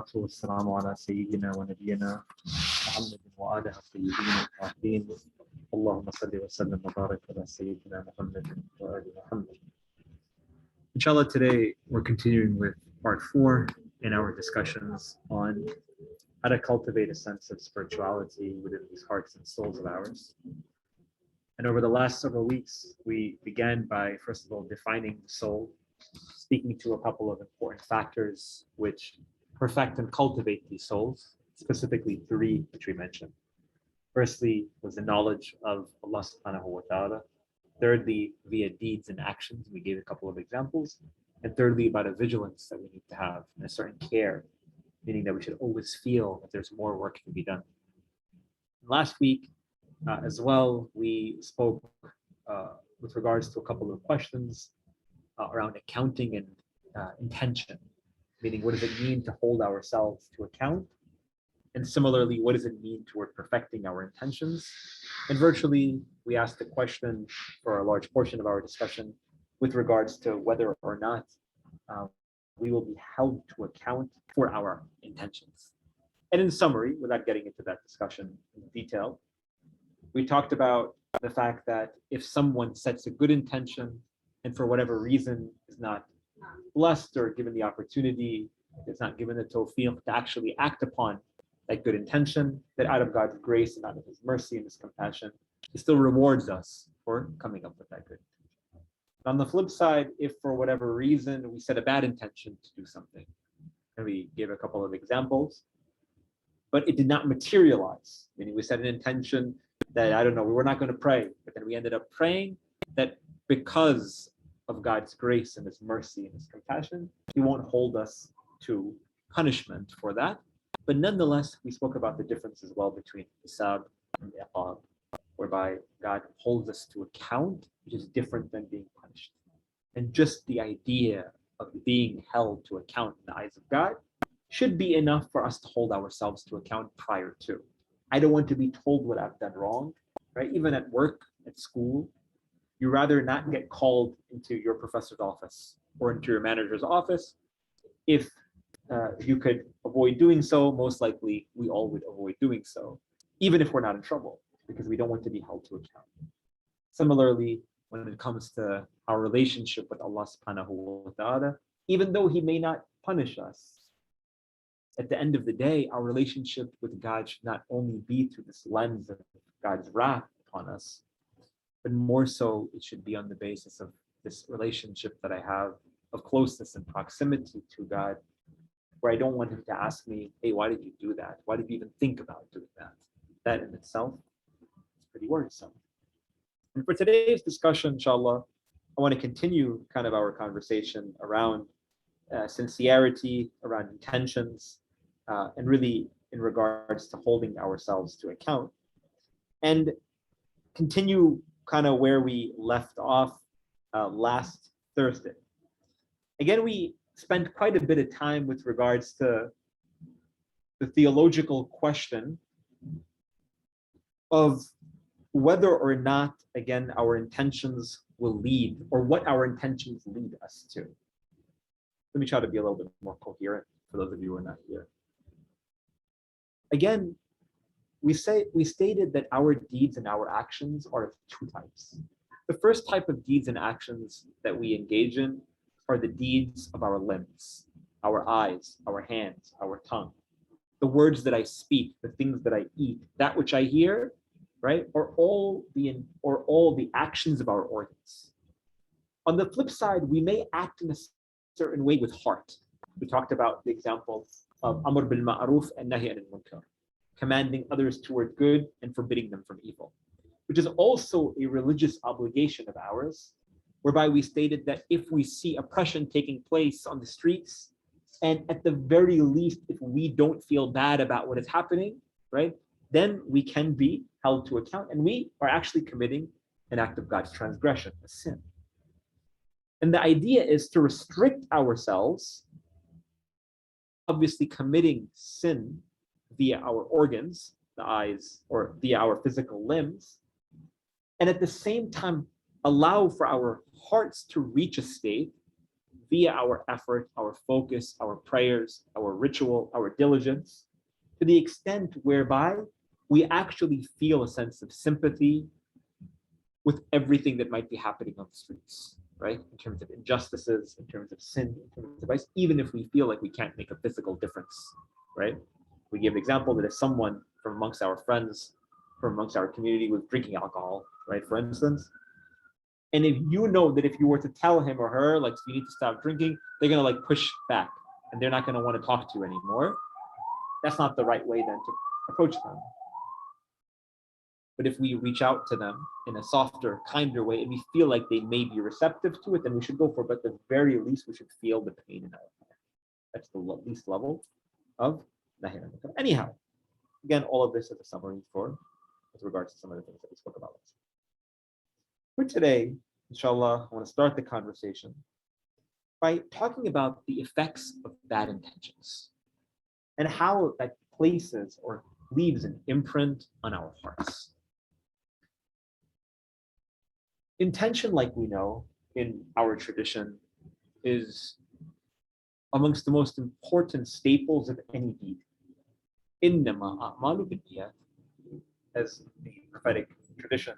والصلاة والسلام على سيدنا ونبينا محمد وآله الطيبين الطاهرين اللهم صل وسلم وبارك على سيدنا محمد وآل محمد. Inshallah, today we're continuing with part 4 in our discussions on how to cultivate a sense of spirituality within these hearts and souls of ours. And over the last several weeks, we began by, first of all, defining the soul, speaking to a couple of important factors which perfect and cultivate these souls, specifically 3 which we mentioned. Firstly was the knowledge of Allah subhanahu wa ta'ala. Thirdly, via deeds and actions, we gave a couple of examples. And thirdly, about a vigilance that we need to have and a certain care, meaning that we should always feel that there's more work to be done. Last week, as well, we spoke with regards to a couple of questions around accounting and intention, meaning what does it mean to hold ourselves to account? And similarly, what does it mean toward perfecting our intentions? And virtually, we asked the question for a large portion of our discussion with regards to whether or not we will be held to account for our intentions. And in summary, without getting into that discussion in detail, we talked about the fact that if someone sets a good intention and for whatever reason is not blessed or given the opportunity, is not given the tawfiq to actually act upon that good intention, that out of God's grace and out of His mercy and His compassion, He still rewards us for coming up with that good intention. On the flip side, if for whatever reason we set a bad intention to do something, and we gave a couple of examples, but it did not materialize, meaning we set an intention that, I don't know, we were not going to pray, but then we ended up praying that because of God's grace and His mercy and His compassion, He won't hold us to punishment for that. But nonetheless, we spoke about the difference as well between hisab and iqab, whereby God holds us to account, which is different than being punished. And just the idea of being held to account in the eyes of God should be enough for us to hold ourselves to account prior to. I don't want to be told what I've done wrong, right? Even at work, at school, you rather not get called into your professor's office or into your manager's office. If you could avoid doing so, most likely we all would avoid doing so, even if we're not in trouble, because we don't want to be held to account. Similarly, when it comes to our relationship with Allah subhanahu wa ta'ala, even though He may not punish us, at the end of the day, our relationship with God should not only be through this lens of God's wrath upon us, but more so it should be on the basis of this relationship that I have of closeness and proximity to God, where I don't want Him to ask me, hey, why did you do that? Why did you even think about doing that? That in itself is pretty worrisome. And for today's discussion, inshallah, I want to continue kind of our conversation around sincerity, around intentions, and really in regards to holding ourselves to account, and continue kind of where we left off last Thursday. Again, we spent quite a bit of time with regards to the theological question of whether or not, again, our intentions will lead, or what our intentions lead us to. Let me try to be a little bit more coherent for those of you who are not here. Again, we stated that our deeds and our actions are of 2 types. The first type of deeds and actions that we engage in are the deeds of our limbs, our eyes, our hands, our tongue, the words that I speak, the things that I eat, that which I hear, right? Or all the actions of our organs. On the flip side, we may act in a certain way with heart. We talked about the example of Amr bil Ma'ruf and Nahy anil Munkar, commanding others toward good and forbidding them from evil, which is also a religious obligation of ours, whereby we stated that if we see oppression taking place on the streets, and at the very least, if we don't feel bad about what is happening, right, then we can be held to account, and we are actually committing an act of God's transgression, a sin. And the idea is to restrict ourselves, obviously committing sin via our organs, the eyes, or via our physical limbs, and at the same time allow for our hearts to reach a state via our effort, our focus, our prayers, our ritual, our diligence, to the extent whereby we actually feel a sense of sympathy with everything that might be happening on the streets, right? In terms of injustices, in terms of sin, in terms of vice, even if we feel like we can't make a physical difference, right? We give an example that if someone from amongst our friends, from amongst our community was drinking alcohol, right, for instance, and if you know that if you were to tell him or her, like, you need to stop drinking, they're gonna like push back and they're not gonna want to talk to you anymore. That's not the right way then to approach them. But if we reach out to them in a softer, kinder way, and we feel like they may be receptive to it, then we should go for it. But at the very least, we should feel the pain in our heart. That's the least level of nahi. Anyhow, again, all of this is a summary for with regards to some of the things that we spoke about. For today, inshallah, I want to start the conversation by talking about the effects of bad intentions and how that places or leaves an imprint on our hearts. Intention, like we know in our tradition, is amongst the most important staples of any deed. Innama a'malu binniyat, as the prophetic tradition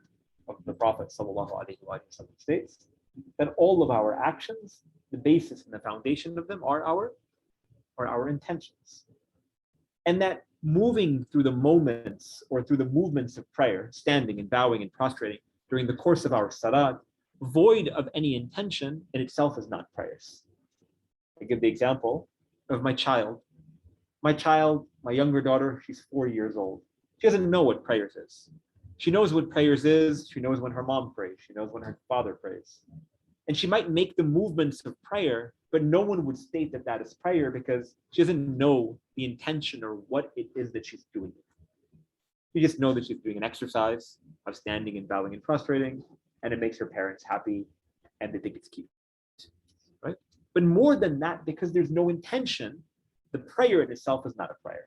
of the Prophet ﷺ states, that all of our actions, the basis and the foundation of them are our intentions. And that moving through the moments or through the movements of prayer, standing and bowing and prostrating during the course of our salat, void of any intention in itself is not prayers. I give the example of my child. My younger daughter, she's 4 years old. She doesn't know what prayers is. She knows what prayers is. She knows when her mom prays. She knows when her father prays. And she might make the movements of prayer, but no one would state that that is prayer because she doesn't know the intention or what it is that she's doing. You just know that she's doing an exercise of standing and bowing and prostrating, and it makes her parents happy, and they think it's cute, right? But more than that, because there's no intention, the prayer in itself is not a prayer.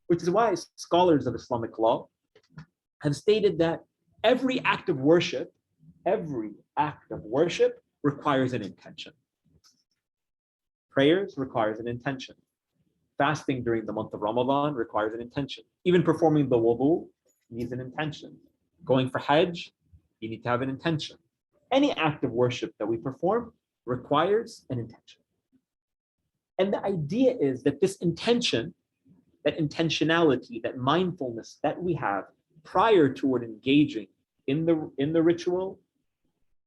Which is why scholars of Islamic law have stated that every act of worship requires an intention. Prayers requires an intention. Fasting during the month of Ramadan requires an intention. Even performing the wudu needs an intention. Going for Hajj, you need to have an intention. Any act of worship that we perform requires an intention. And the idea is that this intention, that intentionality, that mindfulness that we have prior toward engaging in the ritual,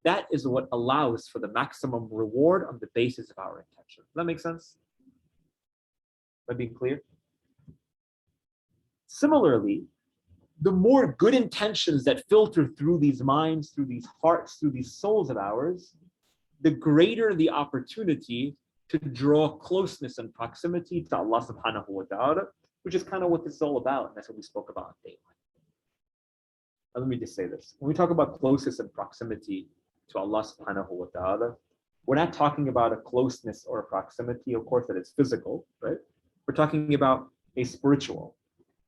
that is what allows for the maximum reward on the basis of our intention. Does that make sense? Am I being clear? Similarly, the more good intentions that filter through these minds, through these hearts, through these souls of ours, the greater the opportunity to draw closeness and proximity to Allah subhanahu wa ta'ala, which is kind of what this is all about. And that's what we spoke about on day one. Now, let me just say this. When we talk about closeness and proximity to Allah subhanahu wa ta'ala, we're not talking about a closeness or a proximity, of course, that is physical, right? We're talking about a spiritual,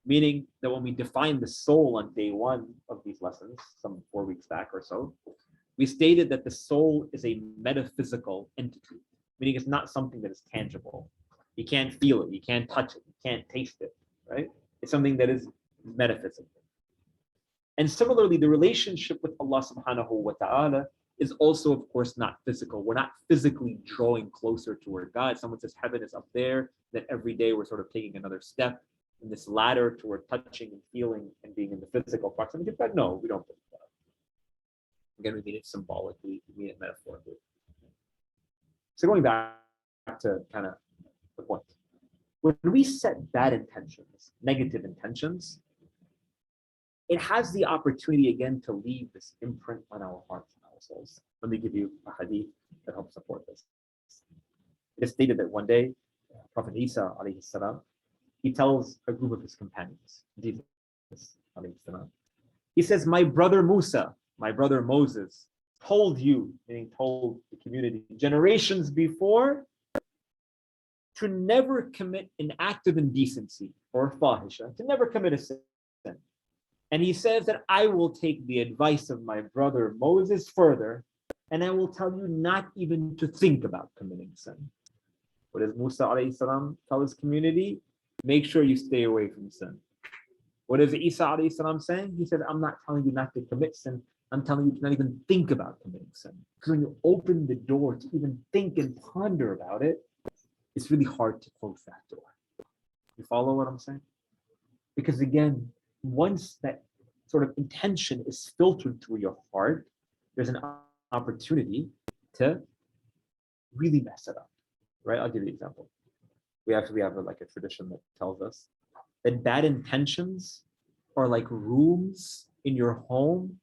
meaning that when we define the soul on day one of these lessons, some 4 weeks back or so, we stated that the soul is a metaphysical entity, meaning it's not something that is tangible. You can't feel it, you can't touch it, you can't taste it, right? It's something that is metaphysical. And similarly, the relationship with Allah subhanahu wa ta'ala is also, of course, not physical. We're not physically drawing closer toward God. Someone says heaven is up there, that every day we're sort of taking another step in this ladder toward touching and feeling and being in the physical proximity. But no, we don't believe that. Again, we mean it symbolically, we mean it metaphorically. So going back to kind of the point. When we set bad intentions, negative intentions, it has the opportunity again to leave this imprint on our hearts and our souls. Let me give you a hadith that helps support this. It is stated that one day, Prophet Isa alayhi salam, he tells a group of his companions, Jesus alayhi salam, he says, my brother Musa, my brother Moses, told you, meaning told the community generations before, to never commit an act of indecency or fahisha, to never commit a sin. And he says that I will take the advice of my brother Moses further, and I will tell you not even to think about committing sin. What does Musa alayhi salam tell his community? Make sure you stay away from sin. What is Isa alayhi salam saying? He said, I'm not telling you not to commit sin. I'm telling you to not even think about committing sin. Because when you open the door to even think and ponder about it, it's really hard to close that door. You follow what I'm saying? Because again, once that sort of intention is filtered through your heart, there's an opportunity to really mess it up, right? I'll give you an example. We actually have like a tradition that tells us that bad intentions are like rooms in your home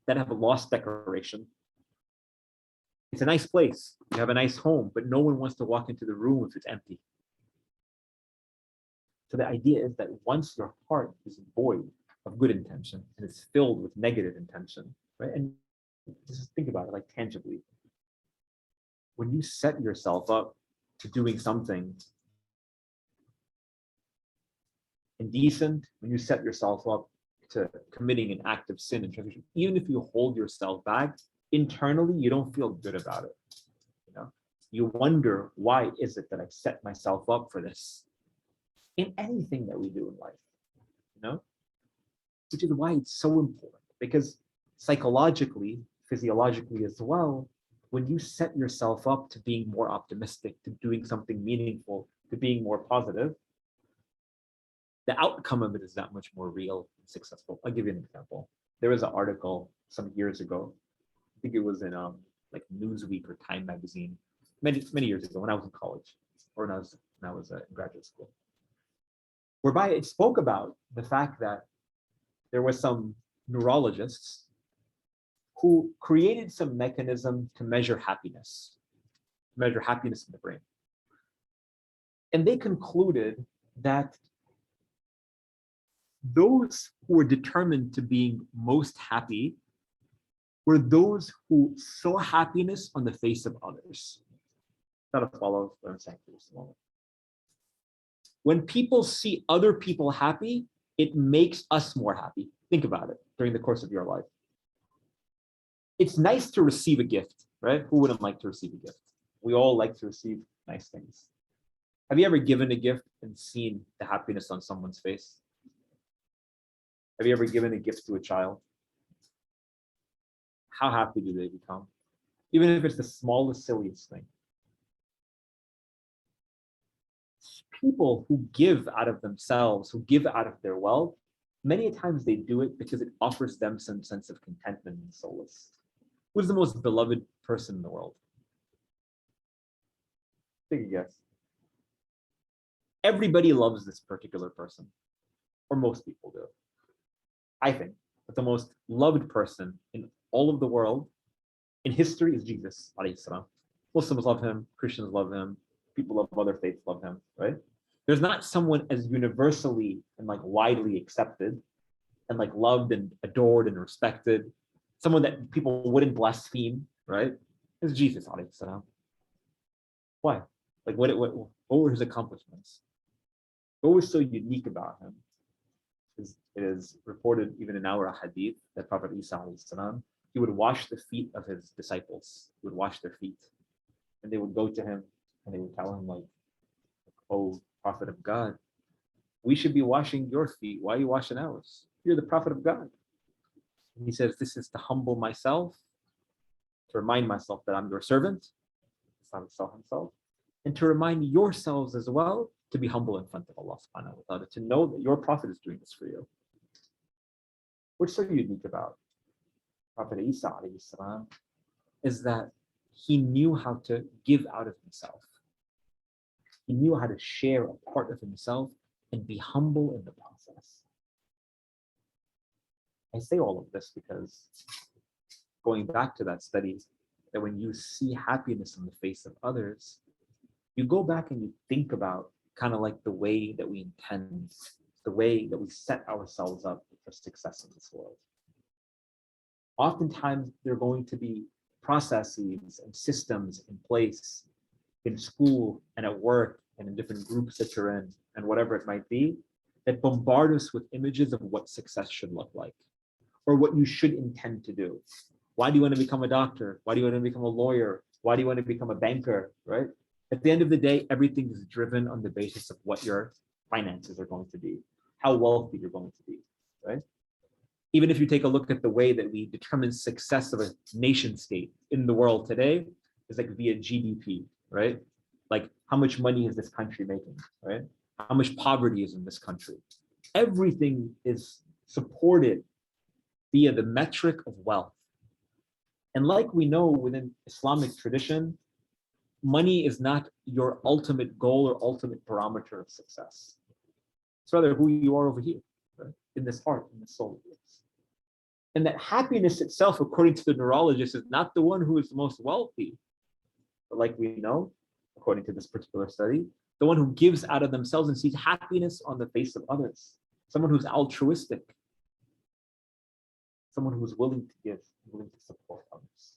that have a lost decoration. It's a nice place. You have a nice home, but no one wants to walk into the room if it's empty. So the idea is that once your heart is void of good intention and it's filled with negative intention, right? And just think about it like tangibly. When you set yourself up to doing something indecent, when you set yourself up to committing an act of sin and transgression, even if you hold yourself back, internally you don't feel good about it. You wonder, why is it that I set myself up for this? In anything that we do in life, which is why it's so important, because psychologically, physiologically as well, when you set yourself up to being more optimistic, to doing something meaningful, to being more positive, the outcome of it is that much more real and successful. I'll give you an example. There was an article some years ago, I think it was in like Newsweek or Time magazine, many years ago when I was in college, or when I was in graduate school, whereby it spoke about the fact that there were some neurologists who created some mechanism to measure happiness in the brain. And they concluded that those who were determined to being most happy were those who saw happiness on the face of others. That'll follow what I'm saying for just a moment. When people see other people happy, it makes us more happy. Think about it during the course of your life. It's nice to receive a gift, right? Who wouldn't like to receive a gift? We all like to receive nice things. Have you ever given a gift and seen the happiness on someone's face? Have you ever given a gift to a child? How happy do they become? Even if it's the smallest, silliest thing. People who give out of themselves, who give out of their wealth, many times they do it because it offers them some sense of contentment and solace. Who's the most beloved person in the world? Take a guess. Everybody loves this particular person, or most people do. I think that the most loved person in all of the world in history is Jesus alayhi salam. Muslims love him, Christians love him, people of other faiths love him, right? There's not someone as universally and like widely accepted and like loved and adored and respected, someone that people wouldn't blaspheme, right? Is Jesus alayhi salam. Why? Like what were his accomplishments? What was so unique about him? It is reported even in our hadith that Prophet Isa alayhi salam, he would wash the feet of his disciples. He would wash their feet. And they would go to him and they would tell him like, oh, Prophet of God, we should be washing your feet. Why are you washing ours? You're the Prophet of God. And he says, this is to humble myself, to remind myself that I'm your servant. It's not himself himself. And to remind yourselves as well to be humble in front of Allah subhanahu wa ta'ala, to know that your Prophet is doing this for you. What's so unique about Prophet Isa alayhi salam is that he knew how to give out of himself. He knew how to share a part of himself and be humble in the process. I say all of this because going back to that study, that when you see happiness on the face of others, you go back and you think about kind of like the way that we intend, the way that we set ourselves up for success in this world. Oftentimes, there are going to be processes and systems in place in school and at work and in different groups that you're in and whatever it might be, that bombard us with images of what success should look like or what you should intend to do. Why do you want to become a doctor? Why do you want to become a lawyer? Why do you want to become a banker, right? At the end of the day, everything is driven on the basis of what your finances are going to be, how wealthy you're going to be, right? Even if you take a look at the way that we determine success of a nation state in the world today, is like via GDP, right? Like how much money is this country making, right? How much poverty is in this country? Everything is supported via the metric of wealth. And like we know within Islamic tradition, money is not your ultimate goal or ultimate parameter of success. It's rather who you are over here, right? In this heart, in this soul. And that happiness itself, according to the neurologist, is not the one who is the most wealthy. But like we know, according to this particular study, the one who gives out of themselves and sees happiness on the face of others. Someone who's altruistic. Someone who's willing to give, willing to support others.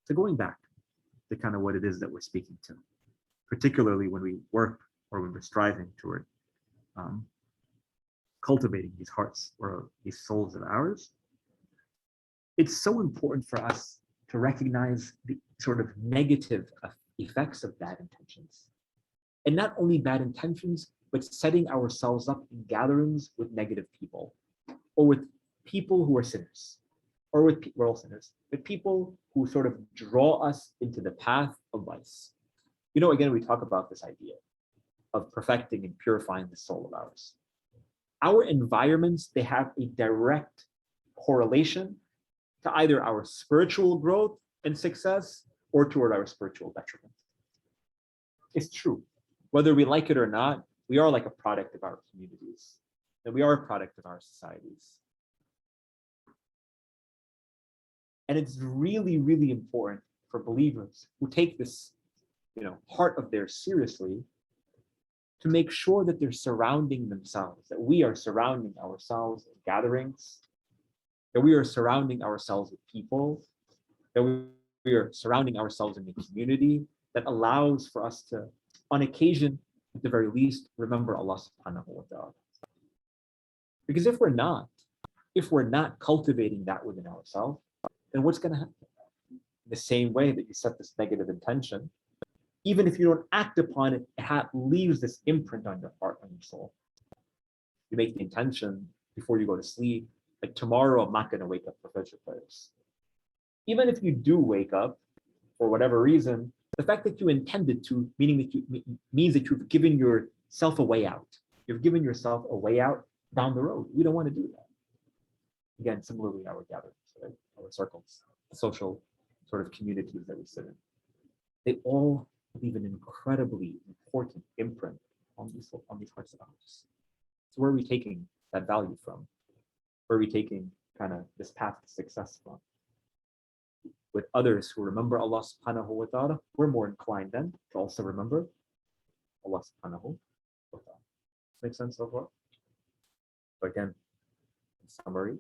So going back to kind of what it is that we're speaking to, particularly when we work or when we're striving toward cultivating these hearts or these souls of ours, it's so important for us to recognize the sort of negative effects of bad intentions. And not only bad intentions, but setting ourselves up in gatherings with negative people, or with people who are sinners, or with we're all sinners, but people who sort of draw us into the path of vice. You know, again, we talk about this idea of perfecting and purifying the soul of ours. Our environments, they have a direct correlation to either our spiritual growth and success or toward our spiritual detriment. It's true. Whether we like it or not, we are like a product of our communities, and we are a product of our societies. And it's really, really important for believers who take this, heart of theirs seriously, to make sure that they're surrounding themselves, that we are surrounding ourselves in gatherings, that we are surrounding ourselves with people, that we are surrounding ourselves in a community that allows for us to, on occasion, at the very least, remember Allah subhanahu wa ta'ala. Because if we're not cultivating that within ourselves, then what's going to happen? In the same way that you set this negative intention, even if you don't act upon it, it leaves this imprint on your heart, on your soul. You make the intention before you go to sleep, like tomorrow I'm not going to wake up for Fajr prayers. Even if you do wake up for whatever reason, the fact that you intended to, means that you've given yourself a way out. You've given yourself a way out down the road. We don't want to do that. Again, similarly, our gatherings, right? Our circles, the social sort of communities that we sit in, they all leave an incredibly important imprint on these hearts of ours. So where are we taking that value from? Where are we taking kind of this path to success from? With others who remember Allah subhanahu wa ta'ala, we're more inclined then to also remember Allah subhanahu wa ta'ala. Make sense so far? So again, in summary,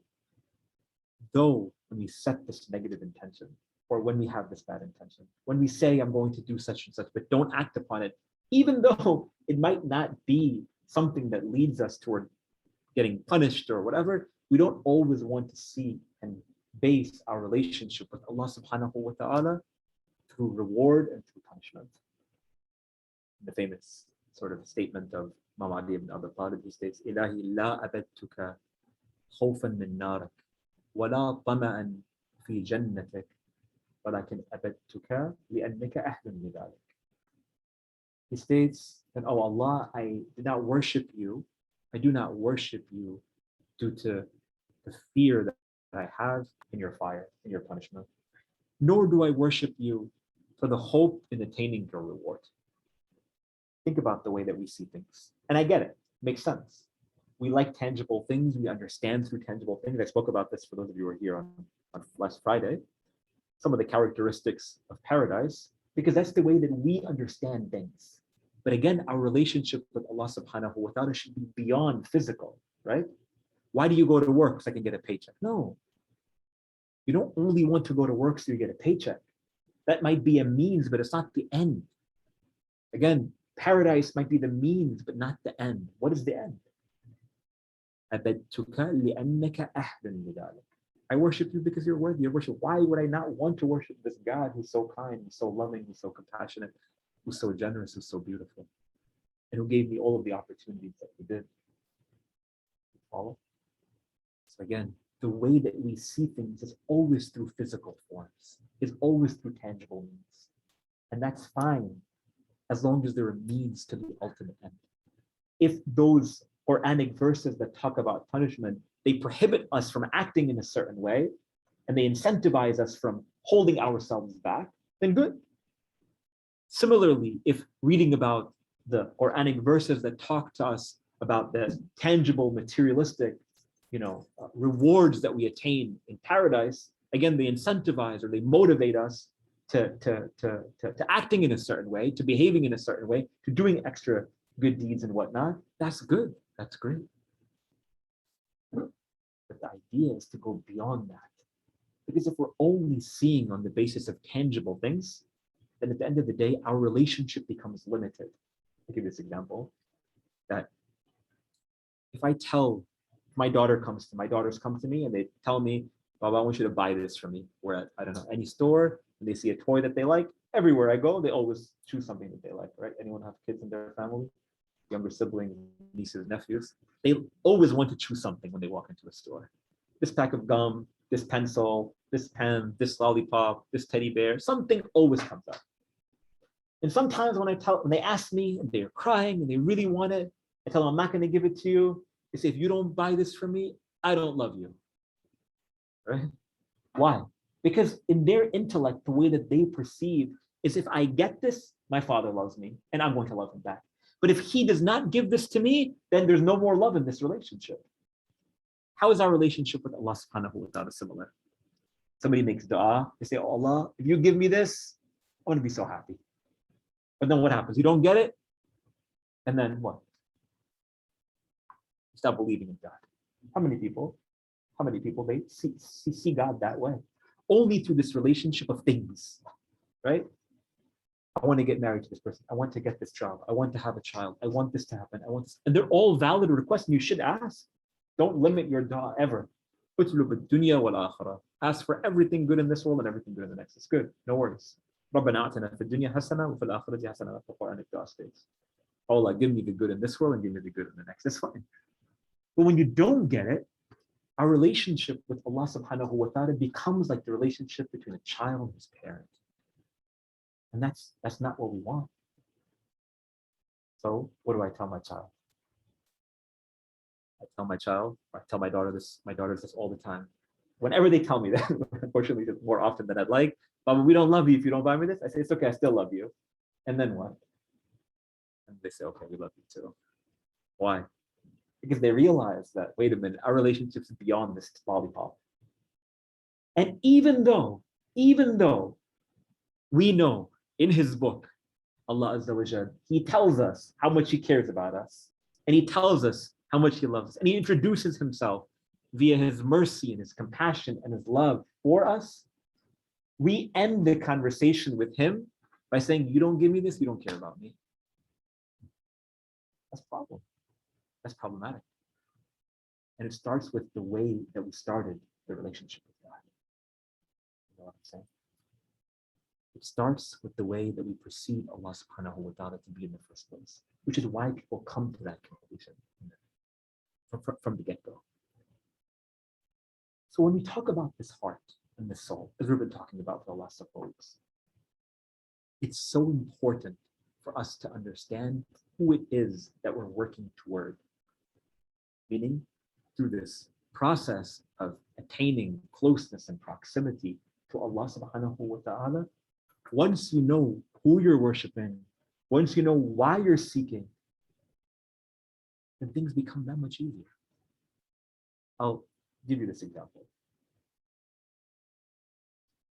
though when we set this negative intention, or when we have this bad intention, when we say I'm going to do such and such, but don't act upon it, even though it might not be something that leads us toward getting punished or whatever, we don't always want to see and base our relationship with Allah subhanahu wa ta'ala through reward and through punishment. The famous sort of statement of Imam Ali ibn Abi Talib, he states, Ilahi la abadtuka khawfan min narak, wa la tama'an fi jannatik, walakin abadtuka li'annaka ahlun lidalik. He states that, oh Allah, I do not worship you due to the fear that I have in your fire, in your punishment, nor do I worship you for the hope in attaining your reward. Think about the way that we see things. And I get it, makes sense. We like tangible things, we understand through tangible things. I spoke about this for those of you who were here on last Friday, some of the characteristics of paradise, because that's the way that we understand things. But again, our relationship with Allah subhanahu wa ta'ala should be beyond physical, right? Why do you go to work? So I can get a paycheck. No. You don't only want to go to work so you get a paycheck. That might be a means, but it's not the end. Again, paradise might be the means, but not the end. What is the end? I worship you because you're worthy of worship. Why would I not want to worship this God who's so kind, who's so loving, who's so compassionate, who's so generous, who's so beautiful, and who gave me all of the opportunities that he did? Follow? So again, the way that we see things is always through physical forms, is always through tangible means. And that's fine, as long as there are means to the ultimate end. If those Quranic verses that talk about punishment, they prohibit us from acting in a certain way, and they incentivize us from holding ourselves back, then good. Similarly, if reading about the Quranic verses that talk to us about the tangible, materialistic, rewards that we attain in paradise, again, they incentivize or they motivate us to acting in a certain way, to behaving in a certain way, to doing extra good deeds and whatnot. That's good. That's great. But the idea is to go beyond that. Because if we're only seeing on the basis of tangible things, then at the end of the day, our relationship becomes limited. I'll give you this example, that if I tell my daughters come to me and they tell me, Baba, I want you to buy this for me. We're at, I don't know, any store, and they see a toy that they like. Everywhere I go, they always choose something that they like, right? Anyone have kids in their family? Younger siblings, nieces, nephews? They always want to choose something when they walk into a store. This pack of gum, this pencil, this pen, this lollipop, this teddy bear, something always comes up. And sometimes when they ask me and they're crying and they really want it, I tell them, I'm not going to give it to you. They say, if you don't buy this for me, I don't love you. Right? Why? Because in their intellect, the way that they perceive is, if I get this, my father loves me and I'm going to love him back. But if he does not give this to me, then there's no more love in this relationship. How is our relationship with Allah subhanahu wa ta'ala similar? Somebody makes dua, they say, oh Allah, if you give me this, I want to be so happy. But then what happens? You don't get it, and then what? You stop believing in God. How many people they see God that way? Only through this relationship of things, right? I want to get married to this person. I want to get this job. I want to have a child. I want this to happen. I want this. And they're all valid requests, and you should ask. Don't limit your dua ever. Ask for everything good in this world and everything good in the next. It's good. No worries. رَبَّنَا آتِنَا فِي الدُّنْيَا حَسَنَةً وَفِي الْآخِرَةِ حَسَنَةً. That's the Quranic dua states. Allah, give me the good in this world and give me the good in the next. That's fine. But when you don't get it, our relationship with Allah subhanahu wa ta'ala becomes like the relationship between a child and his parent. And that's not what we want. So what do I tell my child? I tell my daughters this all the time. Whenever they tell me that, unfortunately it's more often than I'd like, Baba, we don't love you if you don't buy me this. I say, it's okay, I still love you. And then what? And they say, okay, we love you too. Why? Because they realize that, wait a minute, our relationship's beyond this lollipop. And even though we know in his book, Allah Azza wa Jal, he tells us how much he cares about us. And he tells us how much he loves us. And he introduces himself via his mercy and his compassion and his love for us. We end the conversation with him by saying, you don't give me this, you don't care about me. That's a problem. That's problematic. And it starts with the way that we started the relationship with God. You know what I'm saying? It starts with the way that we perceive Allah subhanahu wa ta'ala to be in the first place, which is why people come to that conclusion from the get-go. So when we talk about this heart and the soul, as we've been talking about for the last several weeks, it's so important for us to understand who it is that we're working toward. Meaning, through this process of attaining closeness and proximity to Allah subhanahu wa ta'ala, once you know who you're worshiping, once you know why you're seeking, then things become that much easier. I'll give you this example.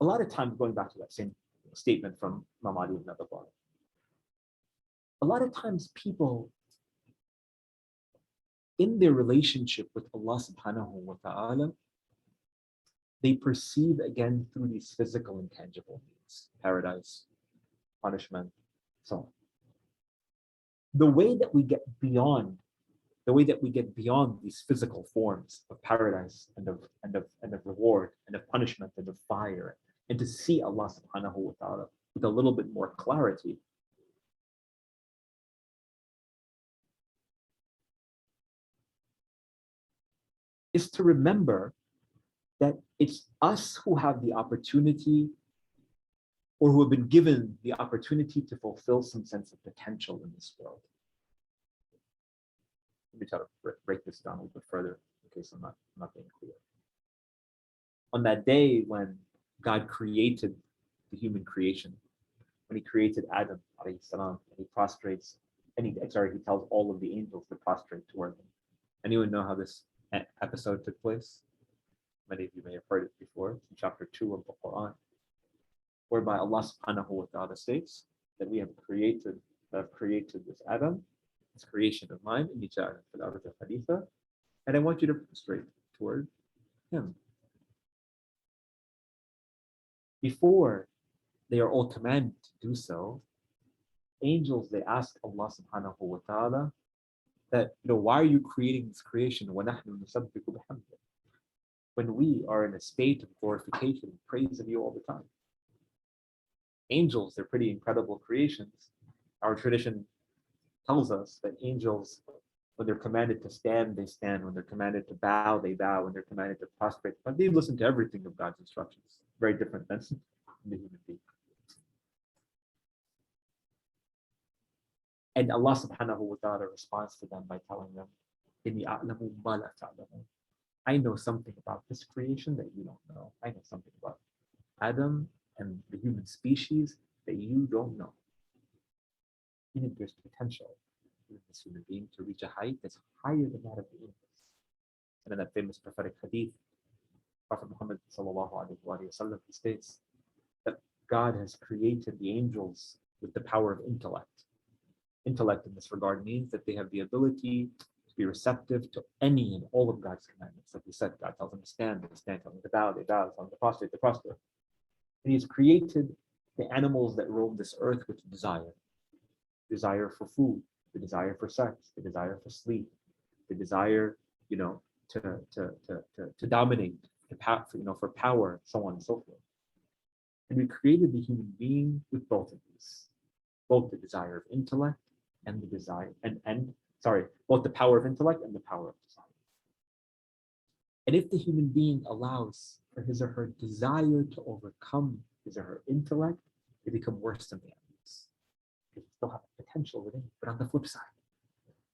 A lot of times, going back to that same statement from Mamadi ibn Abi Talib, a lot of times people in their relationship with Allah subhanahu wa ta'ala, they perceive again through these physical and tangible means, paradise, punishment, so on. The way that we get beyond the way that we get beyond these physical forms of paradise and of reward and of punishment and of fire, and to see Allah subhanahu wa ta'ala with a little bit more clarity. Is to remember that it's us who have the opportunity, or who have been given the opportunity, to fulfill some sense of potential in this world. Let me try to break this down a little bit further in case I'm not being clear. On that day when God created the human creation, when he created Adam alayhi salam, and he prostrates, and he tells all of the angels to prostrate toward him. Anyone know how this episode took place? Many of you may have heard it before. It's in chapter 2 of the Qur'an, whereby Allah subhanahu wa ta'ala states that we have created this Adam, this creation of mine, in each Hadith, and I want you to prostrate toward him. Before they are all commanded to do so, angels, they ask Allah subhanahu wa ta'ala that, why are you creating this creation? When we are in a state of glorification and praise of you all the time. Angels, they're pretty incredible creations. Our tradition tells us that angels, when they're commanded to stand, they stand. When they're commanded to bow, they bow. When they're commanded to prostrate, but they listen to everything of God's instructions. Very different than the human being. And Allah subhanahu wa ta'ala responds to them by telling them, I know something about this creation that you don't know. I know something about Adam and the human species that you don't know. Meaning there's potential in this human being to reach a height that's higher than that of the angels. And in that famous prophetic hadith, Prophet Muhammad sallallahu alaihi wasallam states that God has created the angels with the power of intellect. Intellect in this regard means that they have the ability to be receptive to any and all of God's commandments. Like we said, God tells them to stand, they stand, tells them to bow, they bow, tells them to prostrate, they prostrate. And he has created the animals that roam this earth with desire. Desire for food, the desire for sex, the desire for sleep, the desire, to dominate, for power, so on and so forth. And we created the human being with both of these, both the desire of intellect and the desire, both the power of intellect and the power of desire. And if the human being allows for his or her desire to overcome his or her intellect, they become worse than the animals. They still have potential within it, but on the flip side,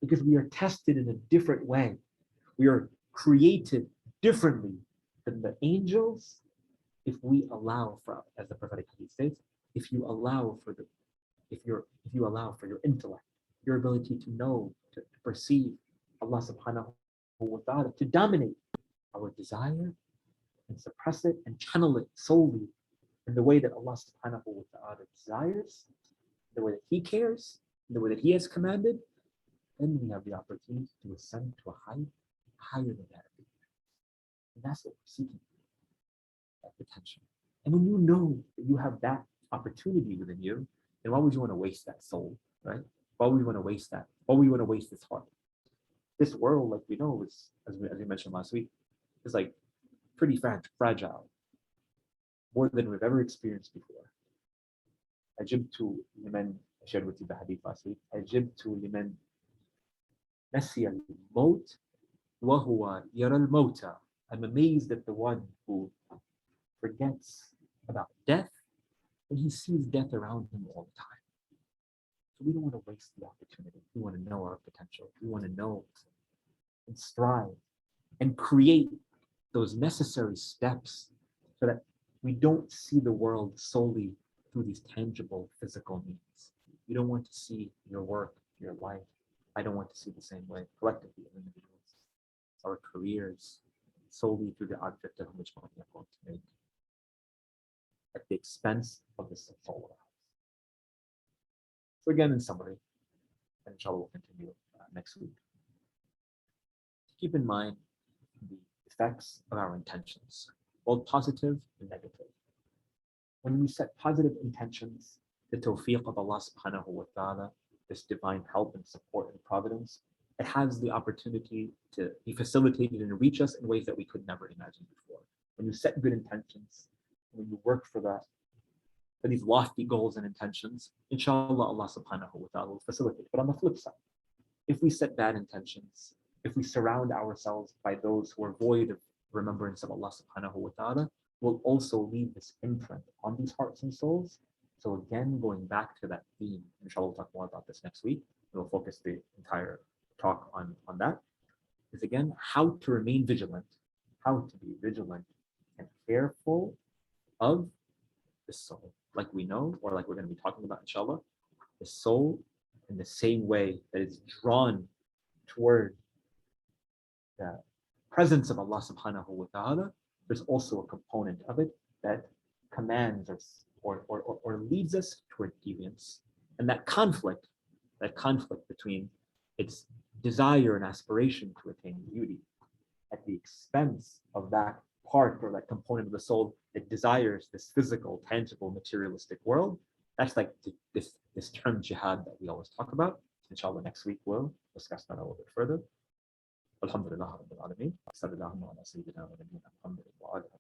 because we are tested in a different way, we are created differently than the angels. If we allow for, as the prophetic hadith states, if you allow for your intellect, your ability to know, to perceive Allah subhanahu wa ta'ala, to dominate our desire and suppress it and channel it solely in the way that Allah subhanahu wa ta'ala desires, the way that He cares, the way that He has commanded, then we have the opportunity to ascend to a height higher than that. And that's what we're seeking, that potential. And when you know that you have that opportunity within you, then why would you want to waste that soul, right? Why would you want to waste that? Why would you want to waste this heart? This world, like we know, is, as we mentioned last week, is like pretty fragile, more than we've ever experienced before. عجبت لمن, I shared with you the hadith last week, عجبت لمن نسي الموت وهو يرى الموت. I'm amazed at the one who forgets about death when he sees death around him all the time. So we don't want to waste the opportunity. We want to know our potential. We want to know and strive and create those necessary steps so that we don't see the world solely through these tangible physical means. You don't want to see your work, your life. I don't want to see the same way collectively as individuals. Our careers solely through the object of how much money I'm going to make at the expense of the soul. So again, in summary, and inshallah we'll continue next week. Keep in mind the effects of our intentions, both positive and negative. When we set positive intentions, the tawfiq of Allah subhanahu wa ta'ala, this divine help and support and providence, it has the opportunity to be facilitated and reach us in ways that we could never imagine before. When you set good intentions, when you work for that, for these lofty goals and intentions, inshallah, Allah subhanahu wa ta'ala will facilitate. But on the flip side, if we set bad intentions, if we surround ourselves by those who are void of remembrance of Allah subhanahu wa ta'ala, we'll also leave this imprint on these hearts and souls. So again, going back to that theme, inshallah, we'll talk more about this next week. We'll focus the entire talk on that, is again, how to remain vigilant, how to be vigilant and careful of the soul. Like we know, or like we're going to be talking about, inshallah, the soul in the same way that is drawn toward the presence of Allah subhanahu wa ta'ala, there's also a component of it that commands us or leads us toward deviance. And that conflict between its desire and aspiration to attain beauty at the expense of that part or that component of the soul that desires this physical, tangible, materialistic world, that's like this term jihad that we always talk about. Inshallah, next week we'll discuss that a little bit further. Alhamdulillah Rabbil Alameen. Sallallahu ala sayyidina wa nabiyyina Muhammad wa alihi